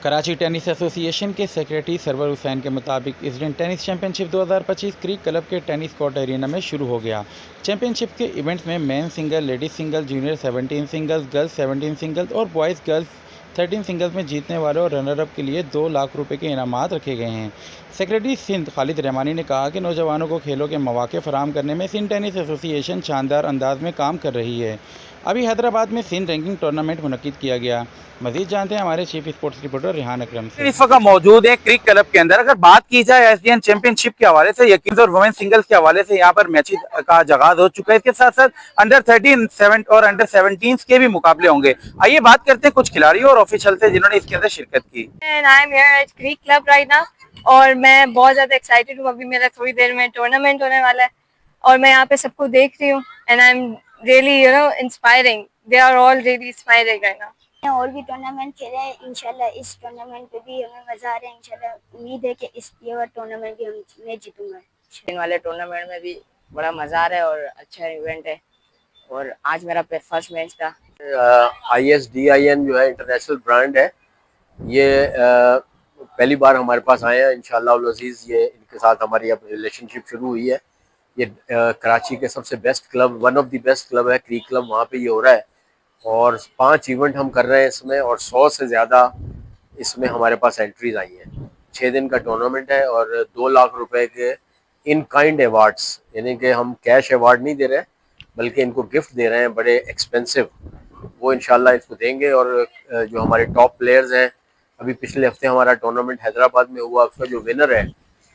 Karachi tennis association के secretary server Hussain के मुताबिक इस दिन टेनिस चैंपियनशिप 2025 क्रीक क्लब के टेनिस कोर्ट एरिना में शुरू हो गया। चैंपियनशिप के इवेंट्स में men single, ladies single, junior 17 singles, girls 17 singles और बॉयज़ गर्ल्स 13 सिंगल्स में जीतने वाले और रनर अप के लिए 2 लाख रुपए के इनामात रखे गए हैं। सेक्रेटरी सिंध खालिद रहमानी ने कहा कि नौजवानों को खेलों के मौके फराहम करने में सिंध टेनिस एसोसिएशन शानदार अंदाज में काम कर रही है। अभी हैदराबाद में सिंध रैंकिंग टूर्नामेंट मुनक्किद किया गया। मजीद जानते हैं हमारे चीफ स्पोर्ट्स रिपोर्टर रिहान अकरम से। इस वक्त मौजूद है क्रिक क्लब के अंदर। अगर बात की जाए एसडीएन चैंपियनशिप के हवाले से, यकीन और वुमेन सिंगल्स के हवाले से यहाँ पर मैच का आगाज हो चुका है। इसके साथ साथ अंडर 13 7 और अंडर 17 के भी मुकाबले होंगे। आइए बात करते हैं कुछ खिलाड़ियों और ऑफिशियल से जिन्होंने इसके अंदर शिरकत की। I am here at crick club right now और मैं बहुत ज्यादा एक्साइटेड हूँ। अभी मेरा थोड़ी देर में टूर्नामेंट होने वाला है और मैं यहाँ पे सबको देख रही हूँ and I am really inspiring. They are all really inspiring right now. और भी टूर्नामेंट खेले हैं, इंशाल्लाह इस टूर्नामेंट पे भी हमें मजा आ रहा है। इंशाल्लाह उम्मीद है कि इस ये टूर्नामेंट भी मैं जीतूंगा। इन वाले टूर्नामेंट में भी बड़ा मजा आ रहा है और अच्छा इवेंट है और आज मेरा फर्स्ट मैच था। ISDIN जो है इंटरनेशनल ब्रांड है, ये पहली बार हमारे पास आए हैं। इंशाल्लाह उल अज़ीज़ ये इनके साथ हमारी अब रिलेशनशिप शुरू हुई है। ये कराची के सबसे best club, one of the best club है क्रीक क्लब, वहाँ पे ये हो रहा है और 5 इवेंट हम कर रहे हैं इसमें और 100 से ज़्यादा इसमें हमारे पास एंट्रीज आई हैं। 6 दिन का टूर्नामेंट है और 2 लाख रुपए के इन काइंड अवार्ड्स, यानी कि हम कैश अवार्ड नहीं दे रहे बल्कि इनको गिफ्ट दे रहे हैं बड़े एक्सपेंसिव, वो इंशाल्लाह इसको देंगे। और जो हमारे टॉप प्लेयर्स हैं, अभी पिछले हफ्ते हमारा टूर्नामेंट हैदराबाद में हुआ, उसका जो विनर है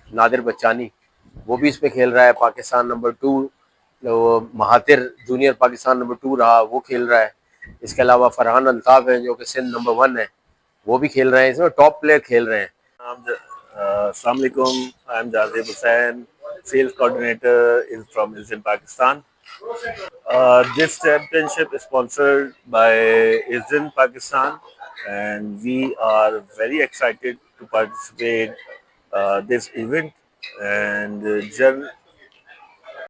नादिर बच्चानी, वो भी इस पे खेल रहा है। Pakistan number 2 Mahathir junior Pakistan number 2 रहा, वो खेल रहा है। इसके अलावा फरहान अल्ताफ है जो कि सिंध नंबर 1 है, वो भी खेल रहे हैं। इसमें टॉप प्लेयर खेल रहे हैं। Assalamu alaikum. I'm Jazib Hussain, sales coordinator from in Pakistan. This championship is sponsored by ISDN Pakistan, and we are very excited to participate this event. And